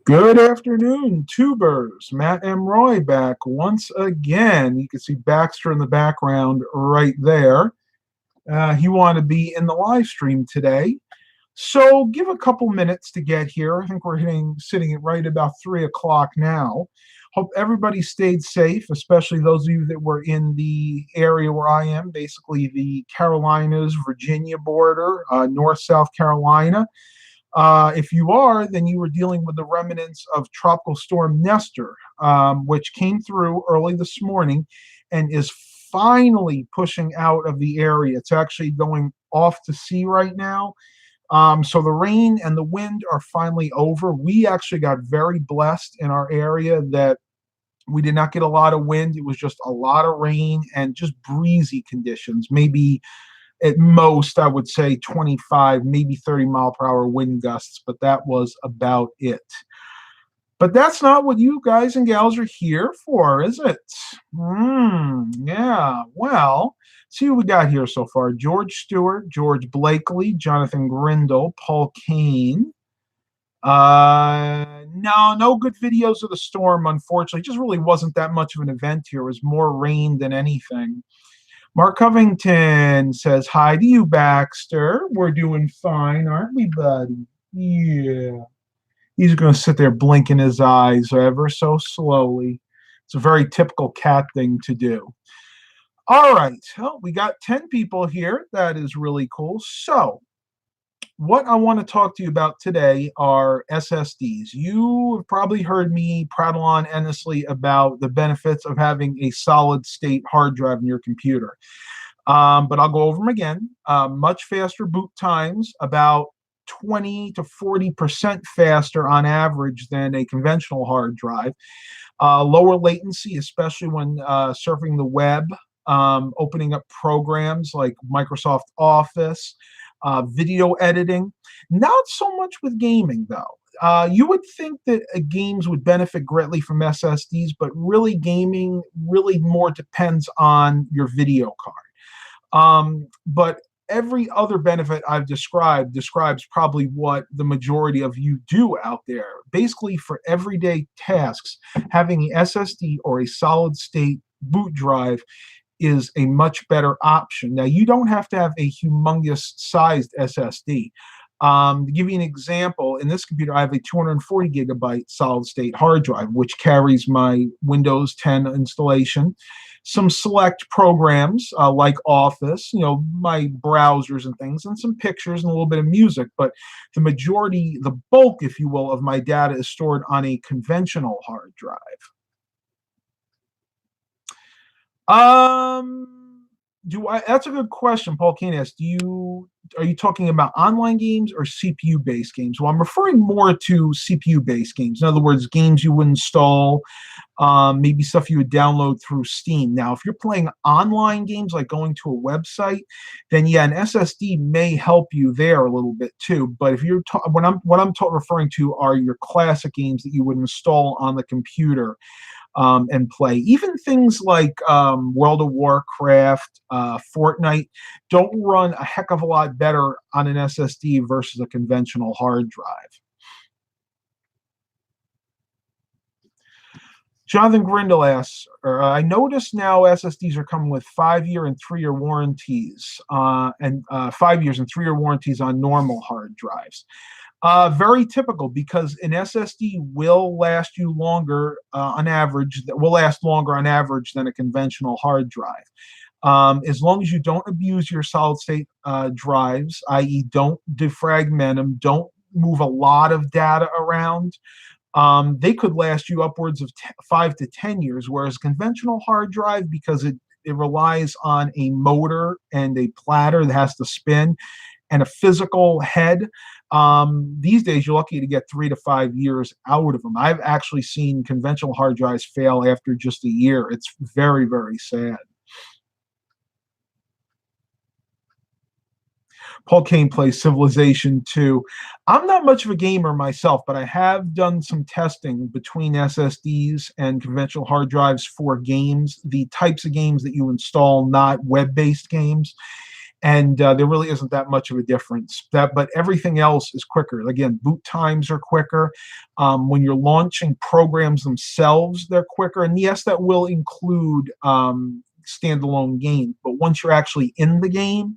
Good afternoon, tubers. Matt M. Roy back once again. You can see Baxter in the background right there. He wanted to be in the live stream today. So give a couple minutes to get here. I think we're sitting at right about 3 o'clock now. Hope everybody stayed safe, especially those of you that were in the area where I am, basically the Carolinas, Virginia border, North South Carolina. If you are, then you were dealing with the remnants of Tropical Storm Nestor, which came through early this morning and is finally pushing out of the area. It's actually going off to sea right now. So the rain and the wind are finally over. We actually got very blessed in our area that we did not get a lot of wind. It was just a lot of rain and just breezy conditions, maybe at most, I would say 25, maybe 30-mile-per-hour wind gusts, but that was about it. But that's not what you guys and gals are here for, is it? Yeah. Well, see what we got here so far. George Stewart, George Blakely, Jonathan Grindle, Paul Kane. No good videos of the storm, unfortunately. It just really wasn't that much of an event here. It was more rain than anything. Mark Covington says, hi to you, Baxter. We're doing fine, aren't we, buddy? Yeah. He's going to sit there blinking his eyes ever so slowly. It's a very typical cat thing to do. All right. Well, we got 10 people here. That is really cool. So, what I want to talk to you about today are SSDs. You have probably heard me prattle on endlessly about the benefits of having a solid state hard drive in your computer. But I'll go over them again. Much faster boot times, about 20 to 40% faster on average than a conventional hard drive. Lower latency, especially when surfing the web, opening up programs like Microsoft Office, video editing. Not so much with gaming, though. You would think that games would benefit greatly from SSDs, but really gaming really more depends on your video card. But every other benefit I've described describes probably what the majority of you do out there. Basically, for everyday tasks, having an SSD or a solid state boot drive is a much better option. Now, you don't have to have a humongous sized SSD. To give you an example, in this computer, I have a 240 gigabyte solid state hard drive, which carries my Windows 10 installation, some select programs like Office, my browsers and things, and some pictures and a little bit of music. But the majority, the bulk, if you will, of my data is stored on a conventional hard drive. That's a good question, Paul Kane asked. Are you talking about online games or CPU-based games? Well, I'm referring more to CPU-based games. In other words, games you would install, maybe stuff you would download through Steam. Now, if you're playing online games, like going to a website, then yeah, an SSD may help you there a little bit too. But if you're what I'm referring to are your classic games that you would install on the computer. And play. Even things like World of Warcraft, Fortnite don't run a heck of a lot better on an SSD versus a conventional hard drive. Jonathan Grindle asks, I notice now SSDs are coming with 5-year and 3-year warranties, and 5 years and 3-year warranties on normal hard drives. Very typical, because an SSD will last you longer on average, than a conventional hard drive. As long as you don't abuse your solid state drives, i.e. don't defragment them, don't move a lot of data around, they could last you upwards of 5 to 10 years, whereas conventional hard drive, because it relies on a motor and a platter that has to spin and a physical head, these days you're lucky to get 3 to 5 years out of them. I've actually seen conventional hard drives fail after just a year. It's very, very sad. Paul Kane plays Civilization 2. I'm not much of a gamer myself, but I have done some testing between SSDs and conventional hard drives for games, the types of games that you install, not web-based games. and there really isn't that much of a difference. But everything else is quicker. Again, boot times are quicker. When you're launching programs themselves, they're quicker. And yes, that will include standalone games. But once you're actually in the game,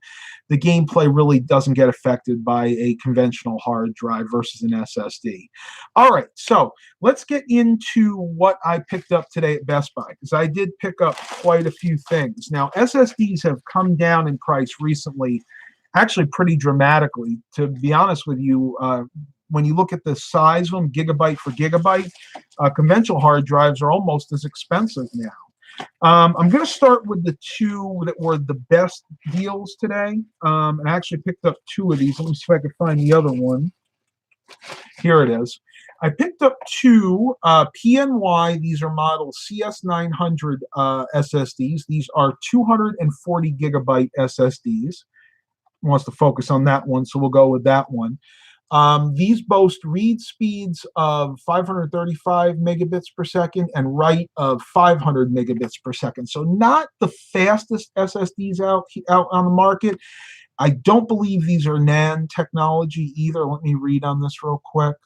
the gameplay really doesn't get affected by a conventional hard drive versus an SSD. All right, so let's get into what I picked up today at Best Buy, because I did pick up quite a few things. Now, SSDs have come down in price recently, actually pretty dramatically. To be honest with you, when you look at the size of them, gigabyte for gigabyte, conventional hard drives are almost as expensive now. I'm going to start with the two that were the best deals today. And I actually picked up two of these. Let me see if I can find the other one. Here it is. I picked up two PNY. These are model CS900 SSDs. These are 240 gigabyte SSDs. Wants to focus on that one, so we'll go with that one. These boast read speeds of 535 megabits per second and write of 500 megabits per second. So not the fastest SSDs out on the market. I don't believe these are NAND technology either. Let me read on this real quick.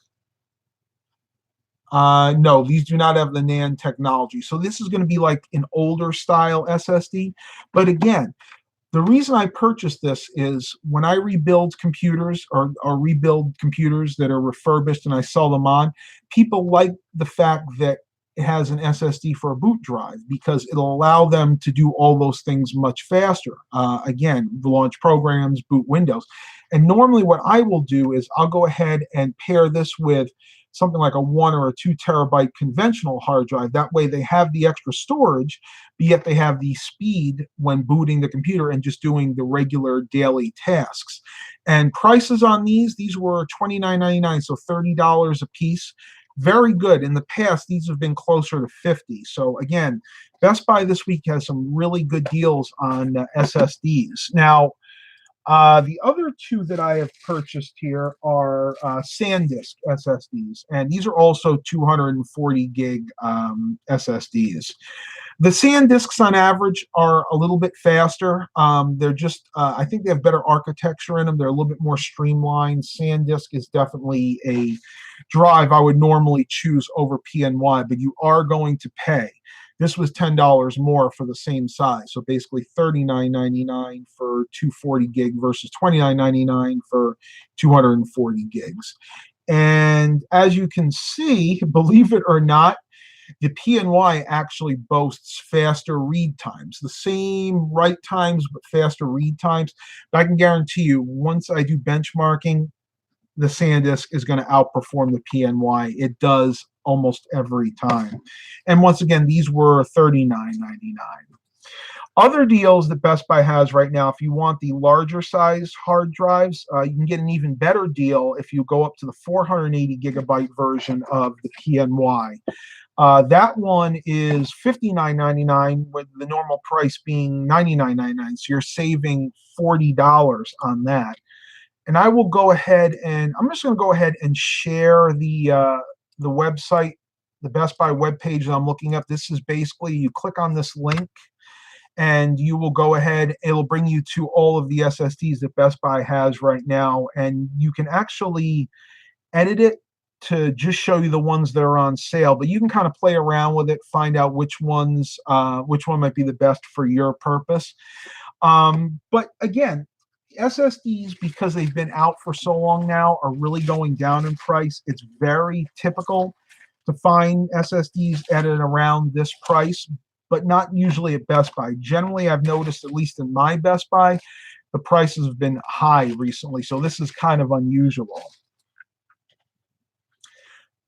No, these do not have the NAND technology. So this is going to be like an older style SSD. But again, the reason I purchased this is when I rebuild computers or rebuild computers that are refurbished and I sell them on, people like the fact that it has an SSD for a boot drive because it'll allow them to do all those things much faster. Again, launch programs, boot Windows. And normally what I will do is I'll go ahead and pair this with something like a 1 or a 2 terabyte conventional hard drive. That way they have the extra storage, but yet they have the speed when booting the computer and just doing the regular daily tasks. And prices on these were $29.99, so $30 a piece. Very good. In the past, these have been closer to $50. So again, Best Buy this week has some really good deals on SSDs. Now, the other two that I have purchased here are SanDisk SSDs, and these are also 240 gig SSDs. The SanDisks on average are a little bit faster. They're just, I think they have better architecture in them. They're a little bit more streamlined. SanDisk is definitely a drive I would normally choose over PNY, but you are going to pay. This was $10 more for the same size. So basically $39.99 for 240 gig versus $29.99 for 240 gigs. And as you can see, believe it or not, the PNY actually boasts faster read times. The same write times, but faster read times. But I can guarantee you, once I do benchmarking, the SanDisk is going to outperform the PNY. It does almost every time. And once again, these were $39.99. Other deals that Best Buy has right now, if you want the larger size hard drives, you can get an even better deal if you go up to the 480 gigabyte version of the PNY. That one is $59.99 with the normal price being $99.99. So you're saving $40 on that. And I will go ahead and I'm just going to go ahead and share the website, the Best Buy webpage that I'm looking up. This is basically, you click on this link and you will go ahead, it'll bring you to all of the SSDs that Best Buy has right now. And you can actually edit it to just show you the ones that are on sale, but you can kind of play around with it, find out which one might be the best for your purpose. But again, SSDs, because they've been out for so long now, are really going down in price. It's very typical to find SSDs at and around this price, but not usually at Best Buy. Generally, I've noticed, at least in my Best Buy, the prices have been high recently, so this is kind of unusual.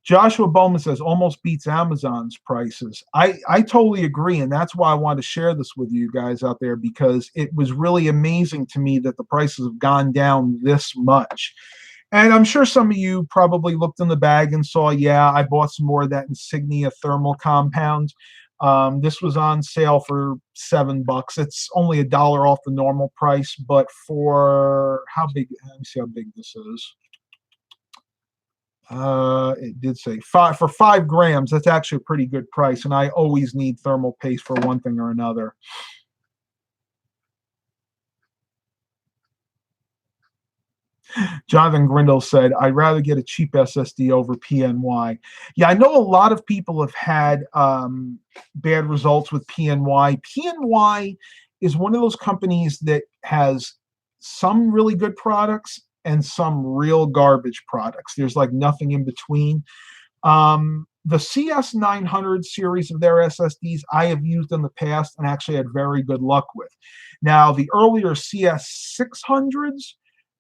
Joshua Bowman says, almost beats Amazon's prices. I totally agree, and that's why I wanted to share this with you guys out there, because it was really amazing to me that the prices have gone down this much. And I'm sure some of you probably looked in the bag and saw, yeah, I bought some more of that Insignia thermal compound. This was on sale for $7. It's only $1 off the normal price, but for how big? Let me see how big this is. It did say for 5 grams. That's actually a pretty good price, and I always need thermal paste for one thing or another. Jonathan Grindle said, I'd rather get a cheap SSD over PNY. Yeah, I know a lot of people have had bad results with PNY. PNY is one of those companies that has some really good products and some real garbage products. There's like nothing in between. The CS900 series of their SSDs I have used in the past and actually had very good luck with. Now, the earlier CS600s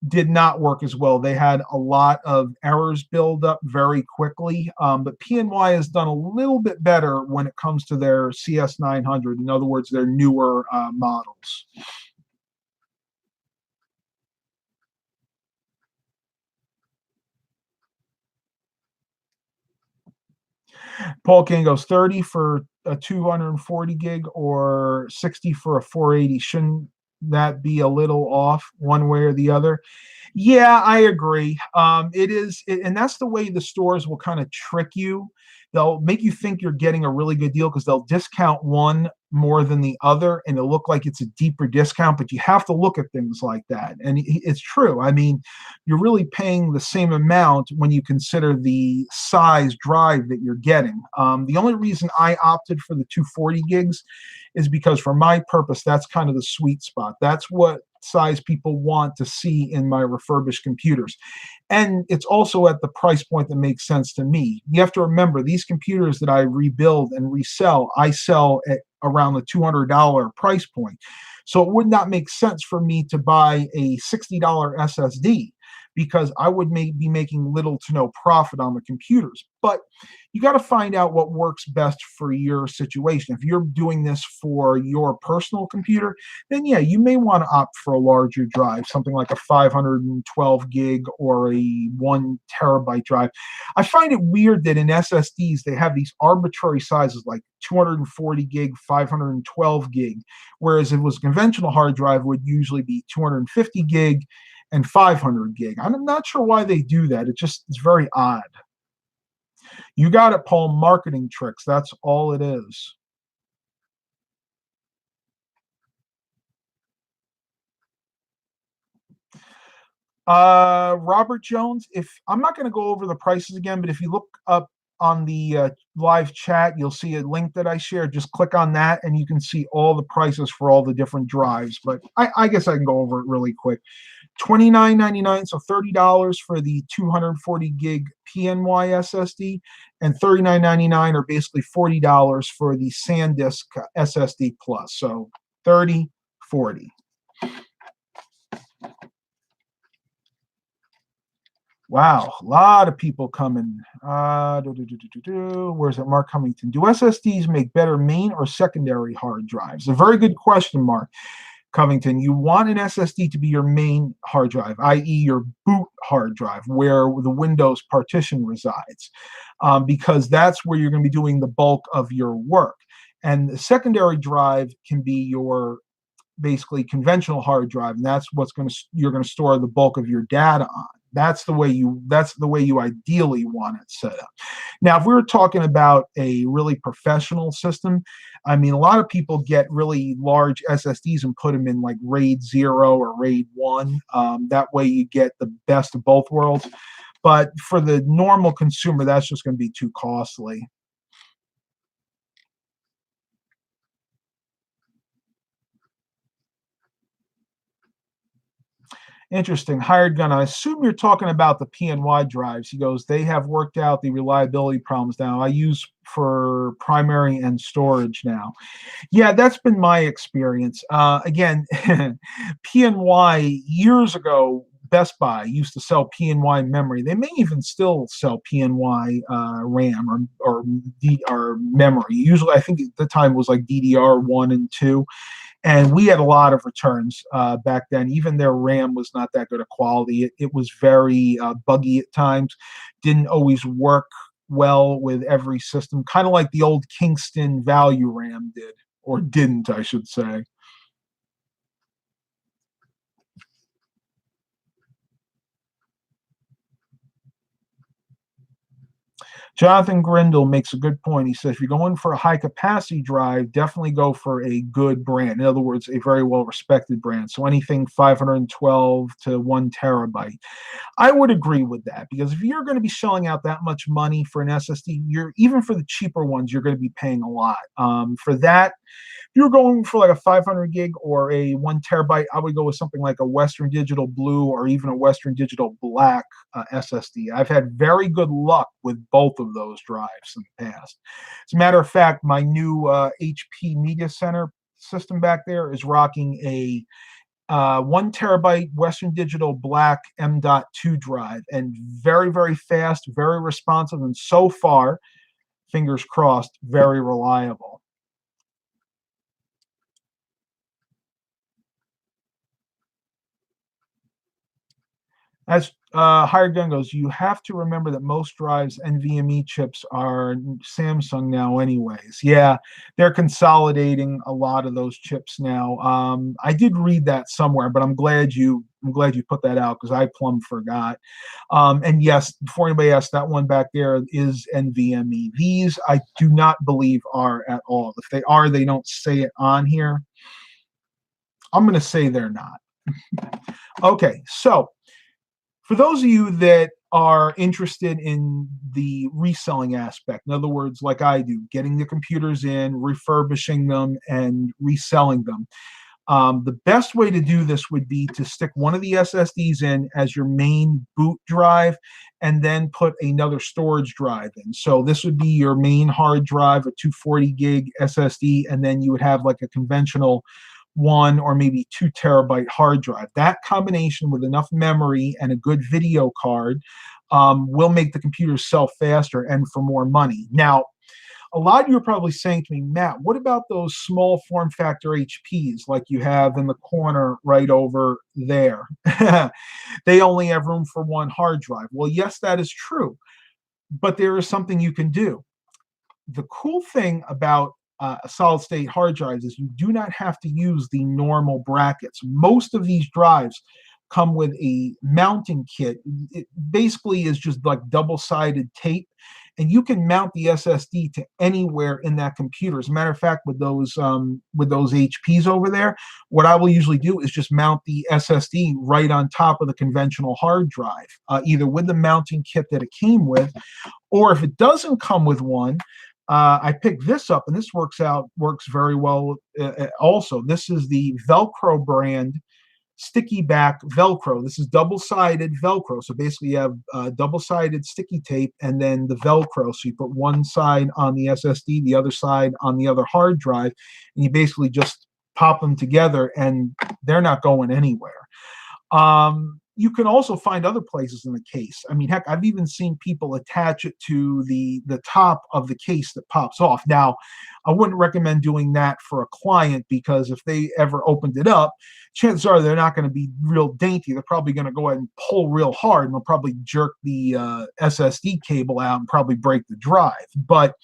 did not work as well. They had a lot of errors build up very quickly. But PNY has done a little bit better when it comes to their CS900. In other words, their newer models. Paul King goes 30 for a 240 gig or 60 for a 480. Shouldn't that be a little off one way or the other? Yeah, I agree. It is, and that's the way the stores will kind of trick you. They'll make you think you're getting a really good deal because they'll discount one more than the other, and it'll look like it's a deeper discount. But you have to look at things like that, and it's true. I mean, you're really paying the same amount when you consider the size drive that you're getting. The only reason I opted for the 240 gigs is because for my purpose, that's kind of the sweet spot. That's what size people want to see in my refurbished computers. And it's also at the price point that makes sense to me. You have to remember these computers that I rebuild and resell, I sell at around the $200 price point. So it would not make sense for me to buy a $60 SSD because I would be making little to no profit on the computers. But you got to find out what works best for your situation. If you're doing this for your personal computer, then yeah, you may want to opt for a larger drive, something like a 512 gig or a 1 terabyte drive. I find it weird that in SSDs, they have these arbitrary sizes like 240 gig, 512 gig, whereas if it was a conventional hard drive, it would usually be 250 gig and 500 gig. I'm not sure why they do that. It's very odd. You got it, Paul. Marketing tricks. That's all it is. Robert Jones, if I'm not going to go over the prices again, but if you look up on the live chat, you'll see a link that I shared. Just click on that and you can see all the prices for all the different drives. But I guess I can go over it really quick. $29.99, so $30 for the 240 gig PNY SSD, and $39.99 or basically $40 for the SanDisk SSD Plus. So 30, 40. Wow, a lot of people coming. Where's it, Mark Cummington? Do SSDs make better main or secondary hard drives? A very good question, Mark Covington. You want an SSD to be your main hard drive, i.e., your boot hard drive, where the Windows partition resides, because that's where you're going to be doing the bulk of your work. And the secondary drive can be your basically conventional hard drive, and that's what's you're going to store the bulk of your data on. That's the way you ideally want it set up. Now, if we were talking about a really professional system, I mean, a lot of people get really large SSDs and put them in like RAID 0 or RAID 1. That way you get the best of both worlds. But for the normal consumer, that's just going to be too costly. Interesting. Hired gun. I assume you're talking about the PNY drives. He goes, they have worked out the reliability problems now. I use for primary and storage now. Yeah, that's been my experience. Again, PNY years ago, Best Buy used to sell PNY memory. They may even still sell PNY RAM or memory. Usually, I think at the time it was like DDR1 and 2. And we had a lot of returns back then. Even their RAM was not that good a quality. It was very buggy at times, didn't always work well with every system, kind of like the old Kingston value RAM did, or didn't, I should say. Jonathan Grindle makes a good point. He says if you're going for a high capacity drive, definitely go for a good brand. In other words, a very well respected brand. So anything 512 to 1 terabyte. I would agree with that because if you're going to be shelling out that much money for an SSD, you're even for the cheaper ones, you're going to be paying a lot. For that, if you're going for like a 500 gig or a 1 terabyte, I would go with something like a Western Digital Blue or even a Western Digital Black SSD. I've had very good luck with both of those drives in the past. As a matter of fact, my new HP Media Center system back there is rocking a 1 terabyte Western Digital Black M.2 drive, and very, very fast, very responsive, and so far, fingers crossed, very reliable. As Hired Gun goes, you have to remember that most drives NVMe chips are Samsung now, anyways. Yeah, they're consolidating a lot of those chips now. I did read that somewhere, but I'm glad you put that out because I plumb forgot. And yes, before anybody asks, that one back there is NVMe. These I do not believe are at all. If they are, they don't say it on here. I'm going to say they're not. Okay, so for those of you that are interested in the reselling aspect, in other words, like I do, getting the computers in, refurbishing them, and reselling them, the best way to do this would be to stick one of the SSDs in as your main boot drive and then put another storage drive in. So this would be your main hard drive, a 240 gig SSD, and then you would have like a conventional 1 or maybe 2 terabyte hard drive. That combination with enough memory and a good video card will make the computer sell faster and for more money. Now, a lot of you are probably saying to me, Matt, what about those small form factor HPs like you have in the corner right over there? They only have room for one hard drive. Well, yes, that is true, but there is something you can do. The cool thing about solid state hard drives is you do not have to use the normal brackets. Most of these drives come with a mounting kit. It basically is just like double-sided tape, and you can mount the SSD to anywhere in that computer. As a matter of fact, with those HPs over there, what I will usually do is just mount the SSD right on top of the conventional hard drive, either with the mounting kit that it came with, or if it doesn't come with one, I picked this up, and this works very well. Also, this is the Velcro brand sticky back Velcro. This is double-sided Velcro. So basically, you have double-sided sticky tape and then the Velcro. So you put one side on the SSD, the other side on the other hard drive, and you basically just pop them together, and they're not going anywhere. You can also find other places in the case. I mean, heck, I've even seen people attach it to the top of the case that pops off. Now, I wouldn't recommend doing that for a client because if they ever opened it up, chances are they're not going to be real dainty. They're probably going to go ahead and pull real hard, and they'll probably jerk the SSD cable out and probably break the drive. But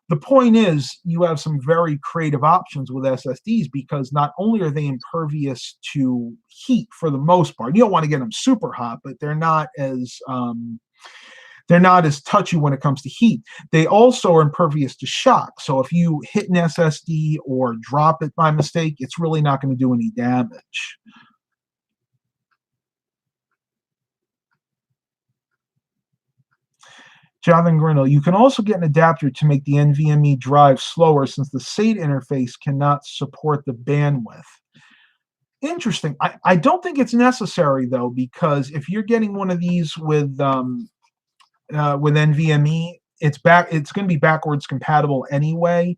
the point is, you have some very creative options with SSDs because not only are they impervious to heat for the most part, you don't want to get them super hot, but they're not as touchy when it comes to heat. They also are impervious to shock. So if you hit an SSD or drop it by mistake, it's really not going to do any damage. Jonathan Grinnell, you can also get an adapter to make the NVMe drive slower since the SATA interface cannot support the bandwidth. Interesting. I don't think it's necessary though, because if you're getting one of these with NVMe, it's going to be backwards compatible anyway.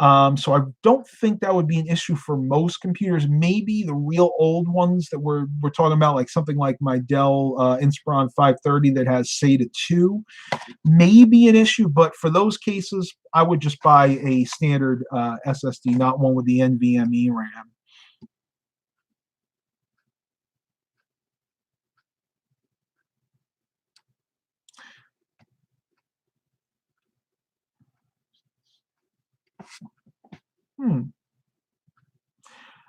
So I don't think that would be an issue for most computers. Maybe the real old ones that we're talking about, like something like my Dell Inspiron 530 that has SATA 2, may be an issue. But for those cases, I would just buy a standard SSD, not one with the NVMe RAM. Hmm.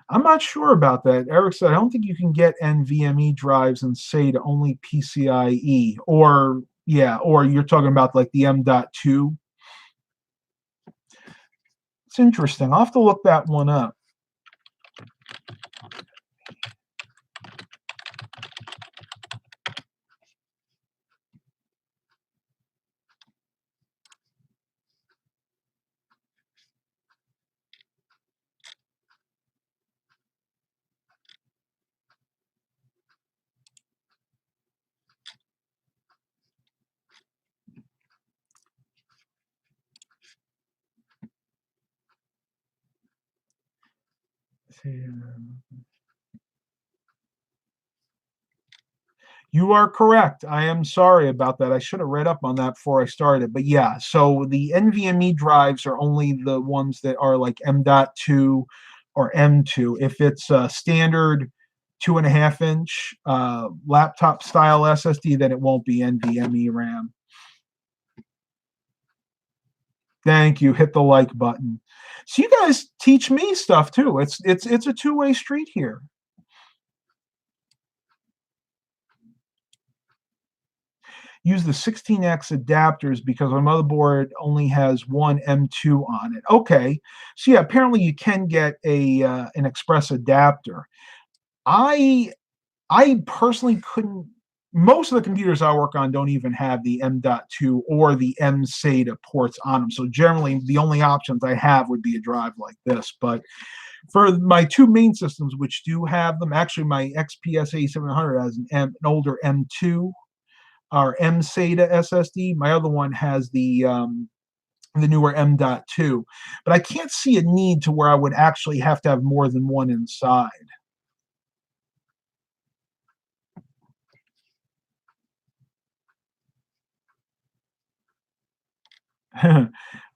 I'm not sure about that. Eric said, I don't think you can get NVMe drives and SATA, only PCIe. Or Yeah, or you're talking about like the M.2. It's interesting. I'll have to look that one up. You are correct. I am sorry about that. I should have read up on that before I started. But yeah, so the NVMe drives are only the ones that are like M.2 or M.2. If it's a standard 2.5 inch laptop style SSD, then it won't be NVMe RAM. Thank you. Hit the like button. So you guys teach me stuff too. It's a two-way street here. Use the 16X adapters because my motherboard only has one M.2 on it. Okay, so yeah, apparently you can get a an express adapter. I I personally couldn't. Most of the computers I work on don't even have the M.2 or the M-SATA ports on them. So generally, the only options I have would be a drive like this. But for my two main systems, which do have them, actually my XPS 8700 has an older M.2 or M-SATA SSD. My other one has the newer M.2. But I can't see a need to where I would actually have to have more than one inside.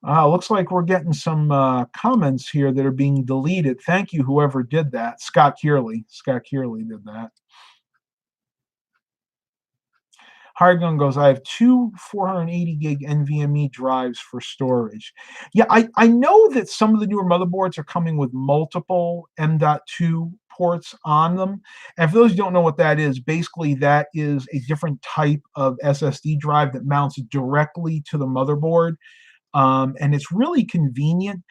Looks like we're getting some comments here that are being deleted. Thank you, whoever did that. Scott Kearley. Scott Kearley did that. Hiregun goes, I have two 480 gig NVMe drives for storage. Yeah, I know that some of the newer motherboards are coming with multiple M.2 ports on them. And for those who don't know what that is, basically that is a different type of SSD drive that mounts directly to the motherboard. And it's really convenient,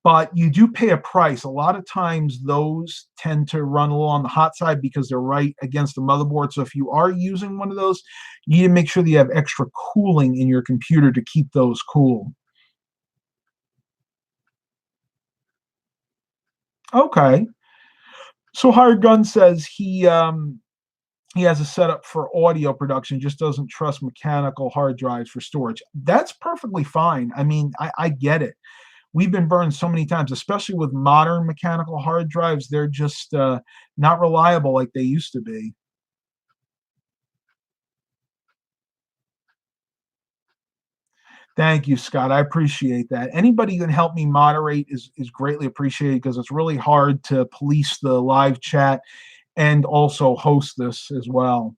but you do pay a price. A lot of times those tend to run a little on the hot side because they're right against the motherboard. So if you are using one of those, you need to make sure that you have extra cooling in your computer to keep those cool. Okay. So Hired Gun says he has a setup for audio production, just doesn't trust mechanical hard drives for storage. That's perfectly fine. I mean, I get it. We've been burned so many times, especially with modern mechanical hard drives. They're just not reliable like they used to be. Thank you, Scott. I appreciate that. Anybody who can help me moderate is greatly appreciated because it's really hard to police the live chat and also host this as well.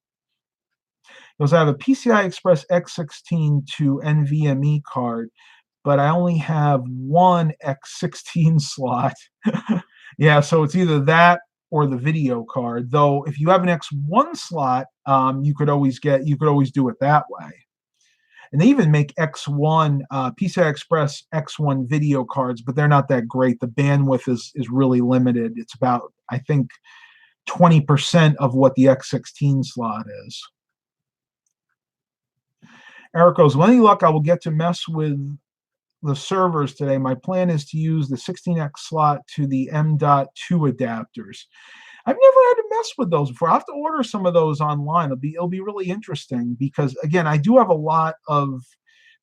Because I have a PCI Express X16 to NVMe card, but I only have one X16 slot. Yeah, so it's either that or the video card. Though if you have an X1 slot, you could always do it that way. And they even make X1 PCI Express X1 video cards, but they're not that great. The bandwidth is really limited. It's about, I think, 20% of what the X16 slot is. Eric goes, with any luck, I will get to mess with the servers today. My plan is to use the 16X slot to the M.2 adapters. I've never had to mess with those before. I have to order some of those online. It'll be really interesting because again, I do have a lot of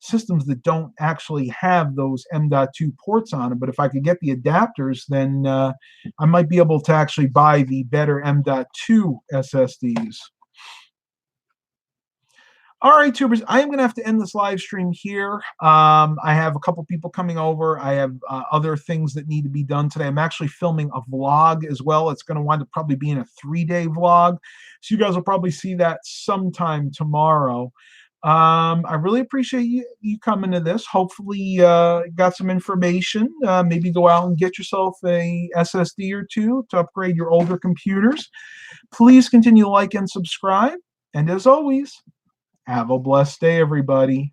systems that don't actually have those M.2 ports on them. But if I could get the adapters, then I might be able to actually buy the better M.2 SSDs. All right, tubers, I am going to have to end this live stream here. I have a couple people coming over. I have other things that need to be done today. I'm actually filming a vlog as well. It's going to wind up probably being a 3-day vlog. So you guys will probably see that sometime tomorrow. I really appreciate you coming to this. Hopefully got some information. Maybe go out and get yourself a SSD or two to upgrade your older computers. Please continue to like and subscribe. And as always, Have a blessed day, everybody.